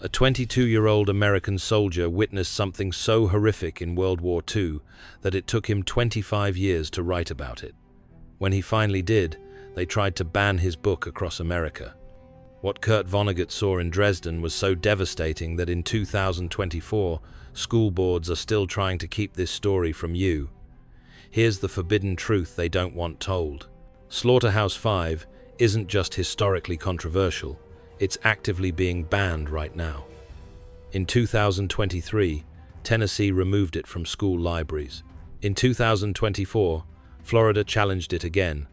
A 22-year-old American soldier witnessed something so horrific in World War II that it took him 25 years to write about it. When he finally did, they tried to ban his book across America. What Kurt Vonnegut saw in Dresden was so devastating that in 2024, school boards are still trying to keep this story from you. Here's the forbidden truth they don't want told. Slaughterhouse-Five isn't just historically controversial, it's actively being banned right now. In 2023, Tennessee removed it from school libraries. In 2024, Florida challenged it again.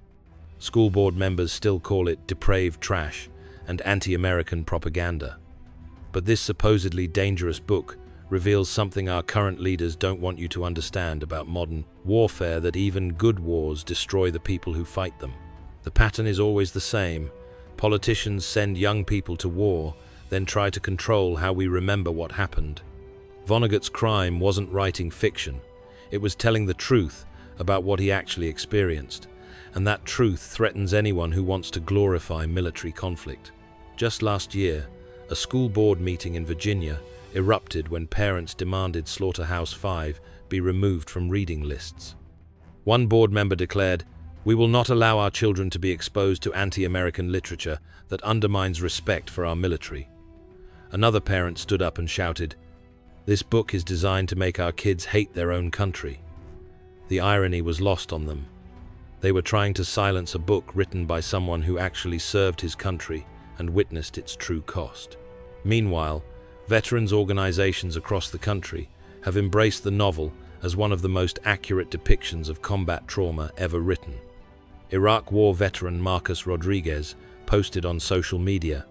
School board members still call it depraved trash and anti-American propaganda. But this supposedly dangerous book reveals something our current leaders don't want you to understand about modern warfare, that even good wars destroy the people who fight them. The pattern is always the same. Politicians send young people to war, then try to control how we remember what happened. Vonnegut's crime wasn't writing fiction. It was telling the truth about what he actually experienced, and that truth threatens anyone who wants to glorify military conflict. Just last year, a school board meeting in Virginia erupted when parents demanded Slaughterhouse-Five be removed from reading lists. One board member declared, "We will not allow our children to be exposed to anti-American literature that undermines respect for our military." Another parent stood up and shouted, "This book is designed to make our kids hate their own country." The irony was lost on them. They were trying to silence a book written by someone who actually served his country and witnessed its true cost. Meanwhile, veterans organizations across the country have embraced the novel as one of the most accurate depictions of combat trauma ever written. Iraq War veteran Marcus Rodriguez posted on social media,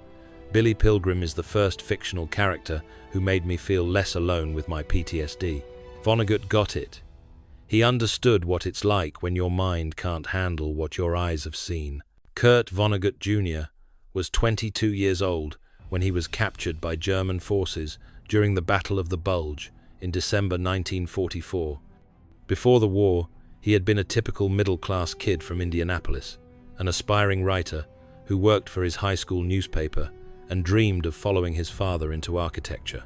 "Billy Pilgrim is the first fictional character who made me feel less alone with my PTSD." Vonnegut got it. He understood what it's like when your mind can't handle what your eyes have seen. Kurt Vonnegut Jr. was 22 years old when he was captured by German forces during the Battle of the Bulge in December 1944. Before the war, he had been a typical middle-class kid from Indianapolis, an aspiring writer who worked for his high school newspaper and dreamed of following his father into architecture.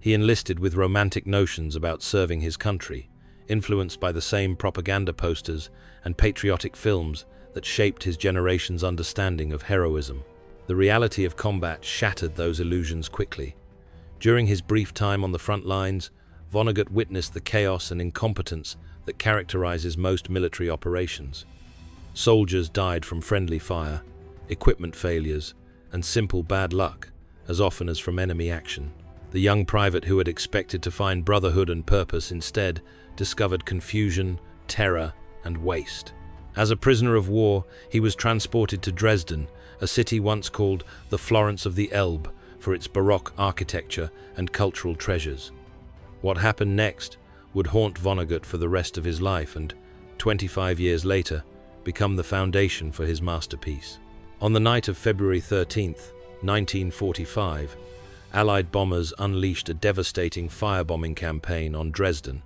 He enlisted with romantic notions about serving his country, influenced by the same propaganda posters and patriotic films that shaped his generation's understanding of heroism. The reality of combat shattered those illusions quickly. During his brief time on the front lines, Vonnegut witnessed the chaos and incompetence that characterizes most military operations. Soldiers died from friendly fire, equipment failures, and simple bad luck, as often as from enemy action. The young private who had expected to find brotherhood and purpose instead discovered confusion, terror, and waste. As a prisoner of war, he was transported to Dresden, a city once called the Florence of the Elbe for its Baroque architecture and cultural treasures. What happened next would haunt Vonnegut for the rest of his life and, 25 years later, become the foundation for his masterpiece. On the night of February 13th, 1945, Allied bombers unleashed a devastating firebombing campaign on Dresden.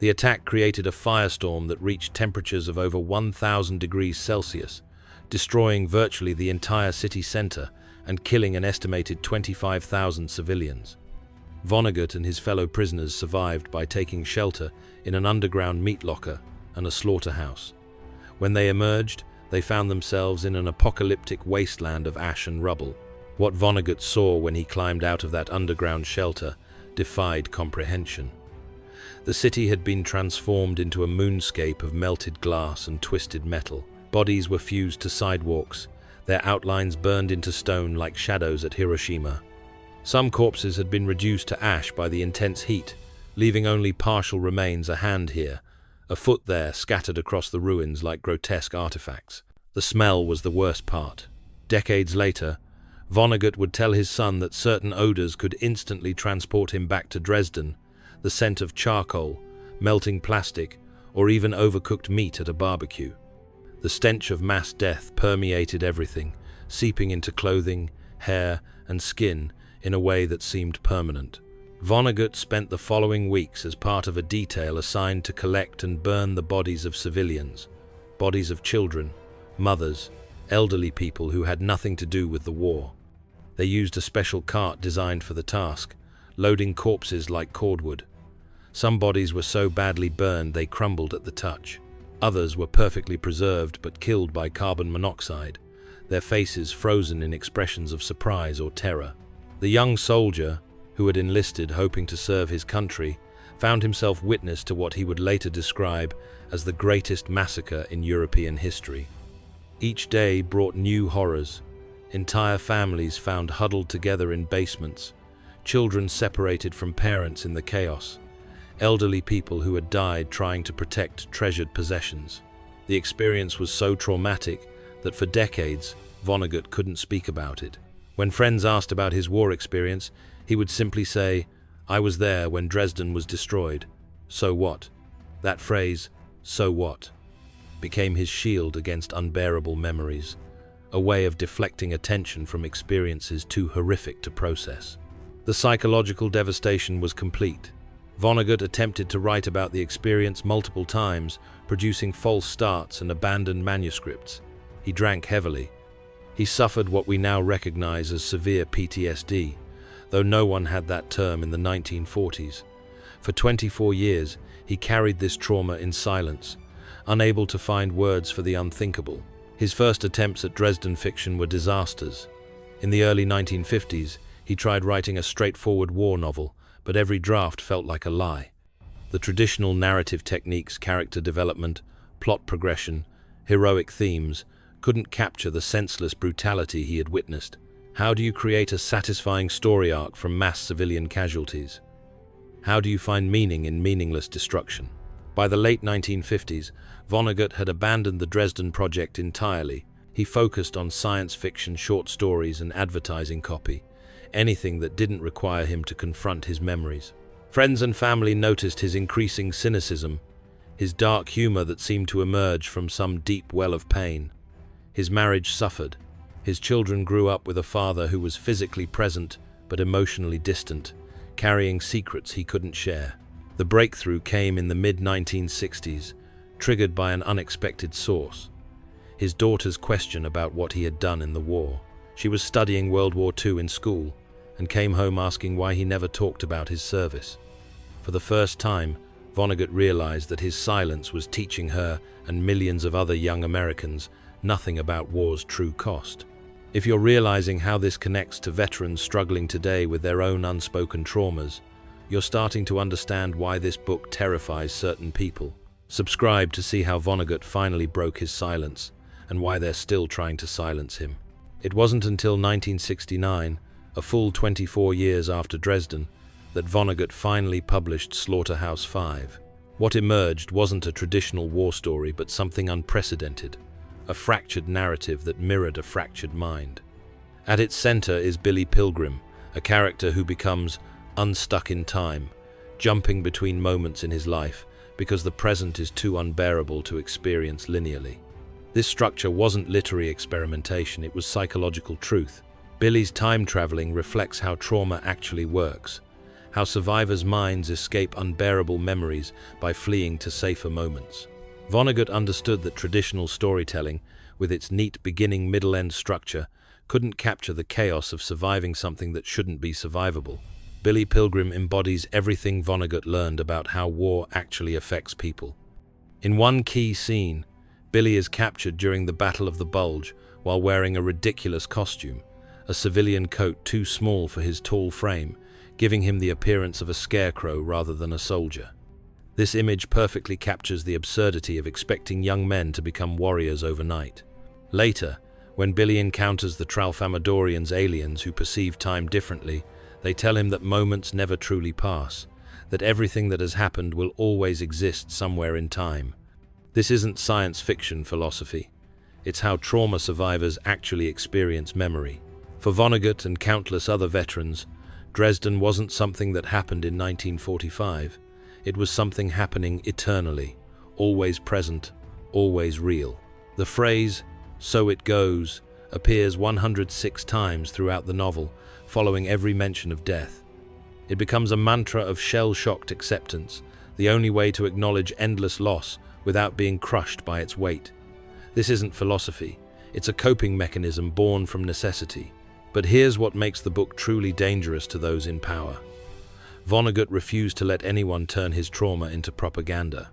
The attack created a firestorm that reached temperatures of over 1,000 degrees Celsius, destroying virtually the entire city center and killing an estimated 25,000 civilians. Vonnegut and his fellow prisoners survived by taking shelter in an underground meat locker and a slaughterhouse. When they emerged, they found themselves in an apocalyptic wasteland of ash and rubble. What Vonnegut saw when he climbed out of that underground shelter defied comprehension. The city had been transformed into a moonscape of melted glass and twisted metal. Bodies were fused to sidewalks, their outlines burned into stone like shadows at Hiroshima. Some corpses had been reduced to ash by the intense heat, leaving only partial remains, a hand here, a foot there, scattered across the ruins like grotesque artifacts. The smell was the worst part. Decades later, Vonnegut would tell his son that certain odors could instantly transport him back to Dresden, the scent of charcoal, melting plastic, or even overcooked meat at a barbecue. The stench of mass death permeated everything, seeping into clothing, hair, and skin in a way that seemed permanent. Vonnegut spent the following weeks as part of a detail assigned to collect and burn the bodies of civilians, bodies of children, mothers, elderly people who had nothing to do with the war. They used a special cart designed for the task, loading corpses like cordwood. Some bodies were so badly burned they crumbled at the touch. Others were perfectly preserved but killed by carbon monoxide, their faces frozen in expressions of surprise or terror. The young soldier, who had enlisted hoping to serve his country, found himself witness to what he would later describe as the greatest massacre in European history. Each day brought new horrors. Entire families found huddled together in basements, children separated from parents in the chaos, elderly people who had died trying to protect treasured possessions. The experience was so traumatic that for decades, Vonnegut couldn't speak about it. When friends asked about his war experience, he would simply say, "I was there when Dresden was destroyed. So what?" That phrase, "so what?" became his shield against unbearable memories, a way of deflecting attention from experiences too horrific to process. The psychological devastation was complete. Vonnegut attempted to write about the experience multiple times, producing false starts and abandoned manuscripts. He drank heavily. He suffered what we now recognize as severe PTSD, though no one had that term in the 1940s. For 24 years, he carried this trauma in silence, unable to find words for the unthinkable. His first attempts at Dresden fiction were disasters. In the early 1950s, he tried writing a straightforward war novel, but every draft felt like a lie. The traditional narrative techniques, character development, plot progression, heroic themes, couldn't capture the senseless brutality he had witnessed. How do you create a satisfying story arc from mass civilian casualties? How do you find meaning in meaningless destruction? By the late 1950s, Vonnegut had abandoned the Dresden project entirely. He focused on science fiction, short stories, and advertising copy, anything that didn't require him to confront his memories. Friends and family noticed his increasing cynicism, his dark humor that seemed to emerge from some deep well of pain. His marriage suffered. His children grew up with a father who was physically present but emotionally distant, carrying secrets he couldn't share. The breakthrough came in the mid-1960s, triggered by an unexpected source: his daughter's question about what he had done in the war. She was studying World War II in school and came home asking why he never talked about his service. For the first time, Vonnegut realized that his silence was teaching her and millions of other young Americans nothing about war's true cost. If you're realizing how this connects to veterans struggling today with their own unspoken traumas, you're starting to understand why this book terrifies certain people. Subscribe to see how Vonnegut finally broke his silence and why they're still trying to silence him. It wasn't until 1969, a full 24 years after Dresden, that Vonnegut finally published Slaughterhouse-Five. What emerged wasn't a traditional war story, but something unprecedented, a fractured narrative that mirrored a fractured mind. At its center is Billy Pilgrim, a character who becomes unstuck in time, jumping between moments in his life because the present is too unbearable to experience linearly. This structure wasn't literary experimentation, it was psychological truth. Billy's time traveling reflects how trauma actually works, how survivors' minds escape unbearable memories by fleeing to safer moments. Vonnegut understood that traditional storytelling, with its neat beginning, middle-end structure, couldn't capture the chaos of surviving something that shouldn't be survivable. Billy Pilgrim embodies everything Vonnegut learned about how war actually affects people. In one key scene, Billy is captured during the Battle of the Bulge while wearing a ridiculous costume, a civilian coat too small for his tall frame, giving him the appearance of a scarecrow rather than a soldier. This image perfectly captures the absurdity of expecting young men to become warriors overnight. Later, when Billy encounters the Tralfamadorians, aliens who perceive time differently, they tell him that moments never truly pass, that everything that has happened will always exist somewhere in time. This isn't science fiction philosophy. It's how trauma survivors actually experience memory. For Vonnegut and countless other veterans, Dresden wasn't something that happened in 1945. It was something happening eternally, always present, always real. The phrase, "so it goes," appears 106 times throughout the novel, following every mention of death. It becomes a mantra of shell-shocked acceptance, the only way to acknowledge endless loss without being crushed by its weight. This isn't philosophy, it's a coping mechanism born from necessity. But here's what makes the book truly dangerous to those in power. Vonnegut refused to let anyone turn his trauma into propaganda.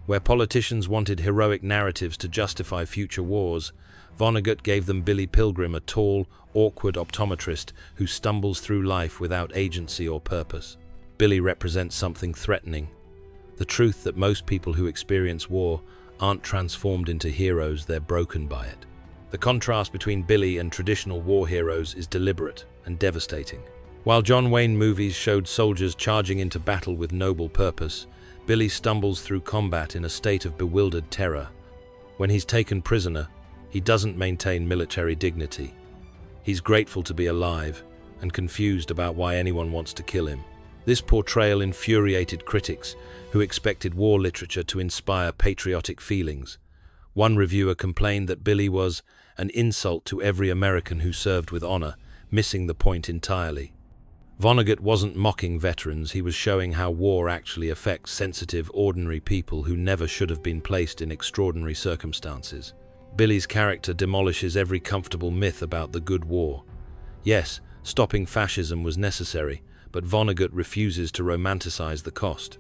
Where politicians wanted heroic narratives to justify future wars, Vonnegut gave them Billy Pilgrim, a tall, awkward optometrist who stumbles through life without agency or purpose. Billy represents something threatening: the truth that most people who experience war aren't transformed into heroes, they're broken by it. The contrast between Billy and traditional war heroes is deliberate and devastating. While John Wayne movies showed soldiers charging into battle with noble purpose, Billy stumbles through combat in a state of bewildered terror. When he's taken prisoner, he doesn't maintain military dignity. He's grateful to be alive and confused about why anyone wants to kill him. This portrayal infuriated critics who expected war literature to inspire patriotic feelings. One reviewer complained that Billy was an insult to every American who served with honor, missing the point entirely. Vonnegut wasn't mocking veterans, he was showing how war actually affects sensitive, ordinary people who never should have been placed in extraordinary circumstances. Billy's character demolishes every comfortable myth about the good war. Yes, stopping fascism was necessary, but Vonnegut refuses to romanticize the cost.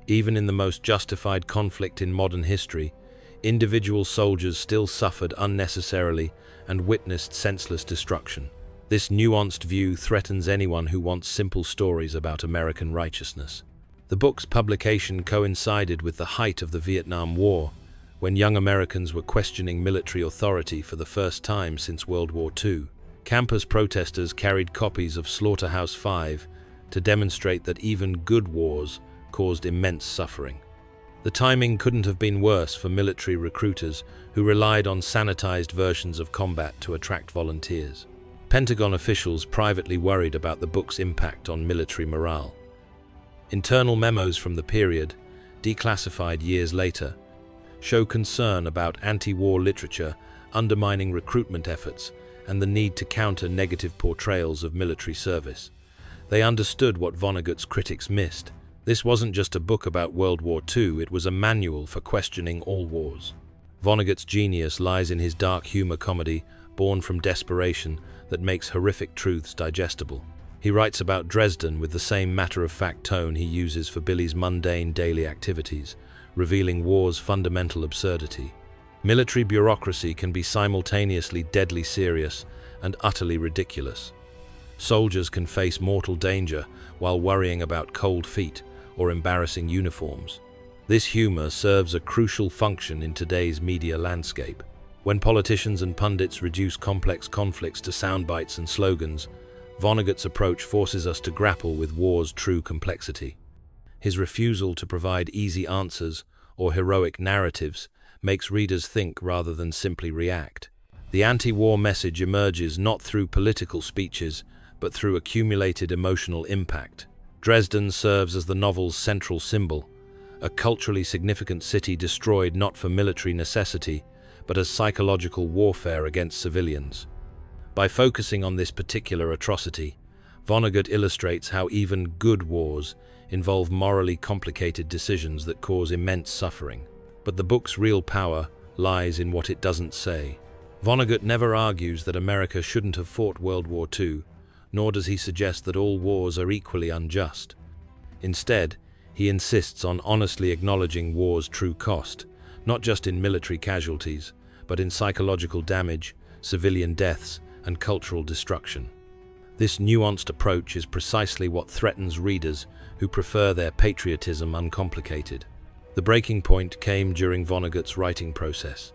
Even in the most justified conflict in modern history, individual soldiers still suffered unnecessarily and witnessed senseless destruction. This nuanced view threatens anyone who wants simple stories about American righteousness. The book's publication coincided with the height of the Vietnam War, when young Americans were questioning military authority for the first time since World War II. Campus protesters carried copies of Slaughterhouse-Five to demonstrate that even good wars caused immense suffering. The timing couldn't have been worse for military recruiters who relied on sanitized versions of combat to attract volunteers. Pentagon officials privately worried about the book's impact on military morale. Internal memos from the period, declassified years later, show concern about anti-war literature undermining recruitment efforts and the need to counter negative portrayals of military service. They understood what Vonnegut's critics missed. This wasn't just a book about World War II, it was a manual for questioning all wars. Vonnegut's genius lies in his dark humor comedy, born from desperation, that makes horrific truths digestible. He writes about Dresden with the same matter-of-fact tone he uses for Billy's mundane daily activities, revealing war's fundamental absurdity. Military bureaucracy can be simultaneously deadly serious and utterly ridiculous. Soldiers can face mortal danger while worrying about cold feet or embarrassing uniforms. This humor serves a crucial function in today's media landscape. When politicians and pundits reduce complex conflicts to sound bites and slogans, Vonnegut's approach forces us to grapple with war's true complexity. His refusal to provide easy answers or heroic narratives makes readers think rather than simply react. The anti-war message emerges not through political speeches, but through accumulated emotional impact. Dresden serves as the novel's central symbol, a culturally significant city destroyed not for military necessity, but as psychological warfare against civilians. By focusing on this particular atrocity, Vonnegut illustrates how even good wars involve morally complicated decisions that cause immense suffering. But the book's real power lies in what it doesn't say. Vonnegut never argues that America shouldn't have fought World War II, nor does he suggest that all wars are equally unjust. Instead, he insists on honestly acknowledging war's true cost, not just in military casualties, but in psychological damage, civilian deaths, and cultural destruction. This nuanced approach is precisely what threatens readers who prefer their patriotism uncomplicated. The breaking point came during Vonnegut's writing process.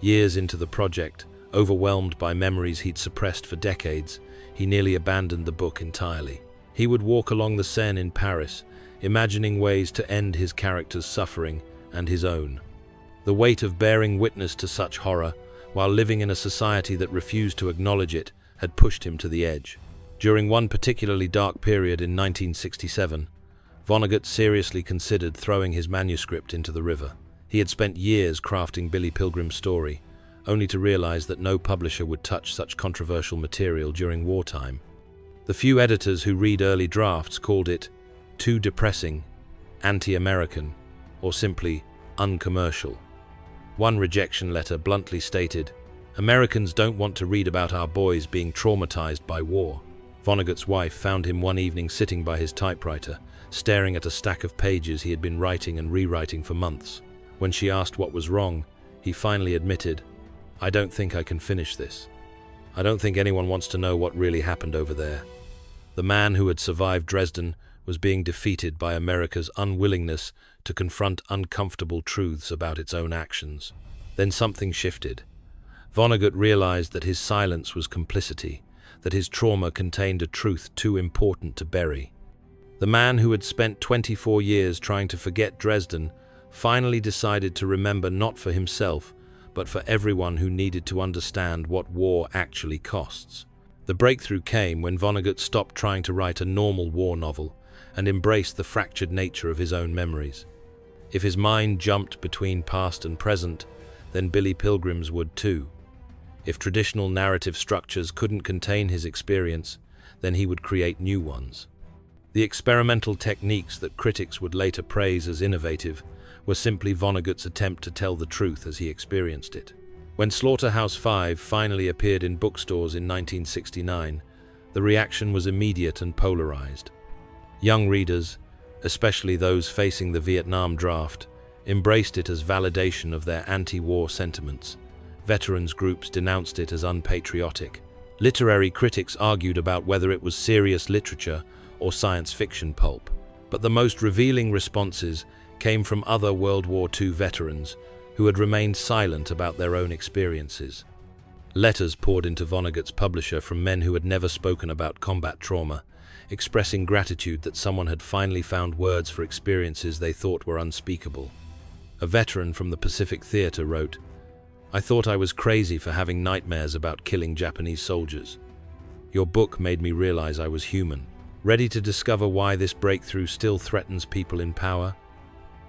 Years into the project, overwhelmed by memories he'd suppressed for decades, he nearly abandoned the book entirely. He would walk along the Seine in Paris, imagining ways to end his character's suffering and his own. The weight of bearing witness to such horror, while living in a society that refused to acknowledge it, had pushed him to the edge. During one particularly dark period in 1967, Vonnegut seriously considered throwing his manuscript into the river. He had spent years crafting Billy Pilgrim's story, only to realize that no publisher would touch such controversial material during wartime. The few editors who read early drafts called it too depressing, anti-American, or simply uncommercial. One rejection letter bluntly stated, Americans don't want to read about our boys being traumatized by war. Vonnegut's wife found him one evening sitting by his typewriter, staring at a stack of pages he had been writing and rewriting for months. When she asked what was wrong, he finally admitted, "I don't think I can finish this. I don't think anyone wants to know what really happened over there." The man who had survived Dresden was being defeated by America's unwillingness to confront uncomfortable truths about its own actions. Then something shifted. Vonnegut realized that his silence was complicity, that his trauma contained a truth too important to bury. The man who had spent 24 years trying to forget Dresden finally decided to remember not for himself, but for everyone who needed to understand what war actually costs. The breakthrough came when Vonnegut stopped trying to write a normal war novel and embraced the fractured nature of his own memories. If his mind jumped between past and present, then Billy Pilgrim's would too. If traditional narrative structures couldn't contain his experience, then he would create new ones. The experimental techniques that critics would later praise as innovative were simply Vonnegut's attempt to tell the truth as he experienced it. When Slaughterhouse-Five finally appeared in bookstores in 1969, the reaction was immediate and polarized. Young readers, especially those facing the Vietnam draft, embraced it as validation of their anti-war sentiments. Veterans groups denounced it as unpatriotic. Literary critics argued about whether it was serious literature or science fiction pulp. But the most revealing responses came from other World War II veterans who had remained silent about their own experiences. Letters poured into Vonnegut's publisher from men who had never spoken about combat trauma, expressing gratitude that someone had finally found words for experiences they thought were unspeakable. A veteran from the Pacific Theater wrote, "I thought I was crazy for having nightmares about killing Japanese soldiers. Your book made me realize I was human." Ready to discover why this breakthrough still threatens people in power?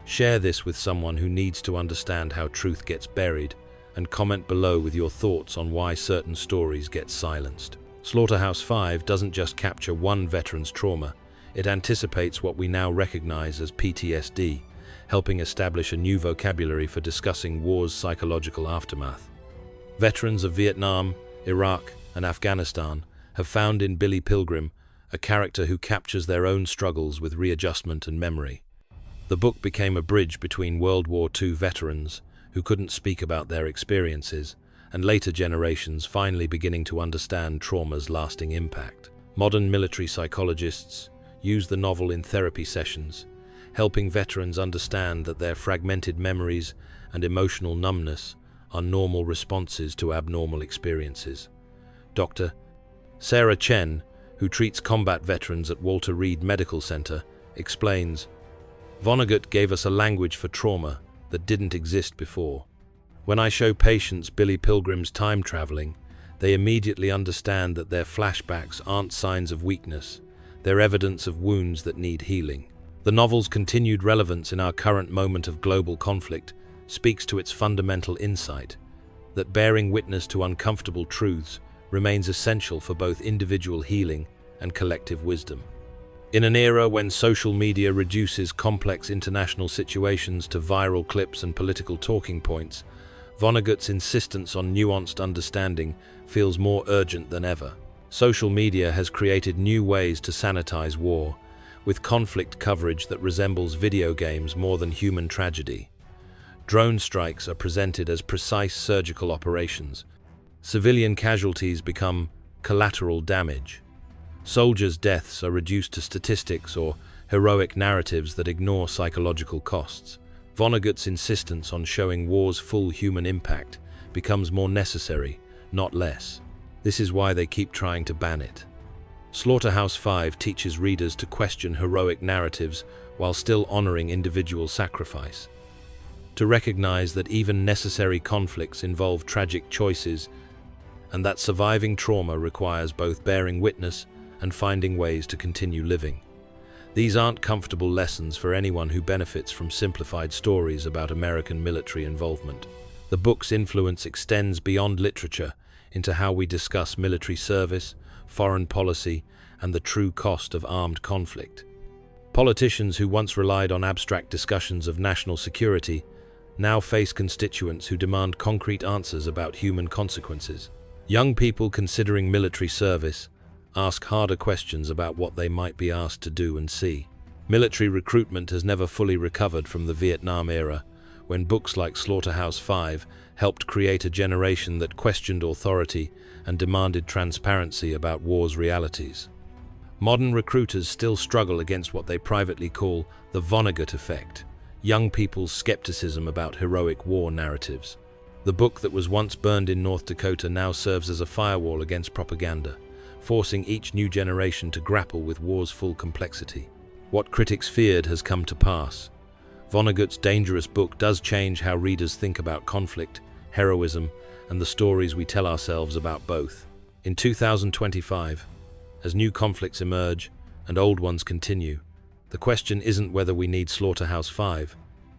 Share this with someone who needs to understand how truth gets buried, and comment below with your thoughts on why certain stories get silenced. Slaughterhouse-Five doesn't just capture one veteran's trauma, it anticipates what we now recognize as PTSD, helping establish a new vocabulary for discussing war's psychological aftermath. Veterans of Vietnam, Iraq, and Afghanistan have found in Billy Pilgrim a character who captures their own struggles with readjustment and memory. The book became a bridge between World War II veterans who couldn't speak about their experiences, and later generations finally beginning to understand trauma's lasting impact. Modern military psychologists use the novel in therapy sessions, helping veterans understand that their fragmented memories and emotional numbness are normal responses to abnormal experiences. Dr. Sarah Chen, who treats combat veterans at Walter Reed Medical Center, explains, "Vonnegut gave us a language for trauma that didn't exist before. When I show patients Billy Pilgrim's time traveling, they immediately understand that their flashbacks aren't signs of weakness, they're evidence of wounds that need healing." The novel's continued relevance in our current moment of global conflict speaks to its fundamental insight, that bearing witness to uncomfortable truths remains essential for both individual healing and collective wisdom. In an era when social media reduces complex international situations to viral clips and political talking points, Vonnegut's insistence on nuanced understanding feels more urgent than ever. Social media has created new ways to sanitize war, with conflict coverage that resembles video games more than human tragedy. Drone strikes are presented as precise surgical operations. Civilian casualties become collateral damage. Soldiers' deaths are reduced to statistics or heroic narratives that ignore psychological costs. Vonnegut's insistence on showing war's full human impact becomes more necessary, not less. This is why they keep trying to ban it. Slaughterhouse-Five teaches readers to question heroic narratives while still honoring individual sacrifice. To recognize that even necessary conflicts involve tragic choices, and that surviving trauma requires both bearing witness and finding ways to continue living. These aren't comfortable lessons for anyone who benefits from simplified stories about American military involvement. The book's influence extends beyond literature into how we discuss military service, foreign policy, and the true cost of armed conflict. Politicians who once relied on abstract discussions of national security now face constituents who demand concrete answers about human consequences. Young people considering military service ask harder questions about what they might be asked to do and see. Military recruitment has never fully recovered from the Vietnam era, when books like Slaughterhouse-Five helped create a generation that questioned authority and demanded transparency about war's realities. Modern recruiters still struggle against what they privately call the Vonnegut effect, young people's skepticism about heroic war narratives. The book that was once burned in North Dakota now serves as a firewall against propaganda, forcing each new generation to grapple with war's full complexity. What critics feared has come to pass. Vonnegut's dangerous book does change how readers think about conflict, heroism, and the stories we tell ourselves about both. In 2025, as new conflicts emerge and old ones continue, the question isn't whether we need Slaughterhouse-Five,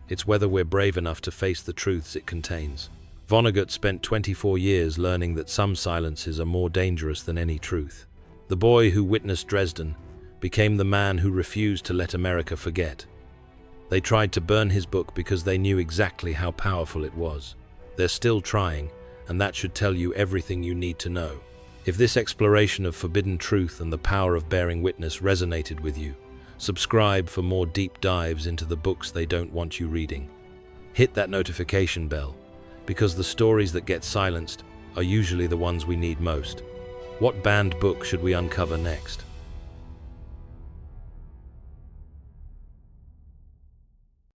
it's whether we're brave enough to face the truths it contains. Vonnegut spent 24 years learning that some silences are more dangerous than any truth. The boy who witnessed Dresden became the man who refused to let America forget. They tried to burn his book because they knew exactly how powerful it was. They're still trying, and that should tell you everything you need to know. If this exploration of forbidden truth and the power of bearing witness resonated with you, subscribe for more deep dives into the books they don't want you reading. Hit that notification bell, because the stories that get silenced are usually the ones we need most. What banned book should we uncover next?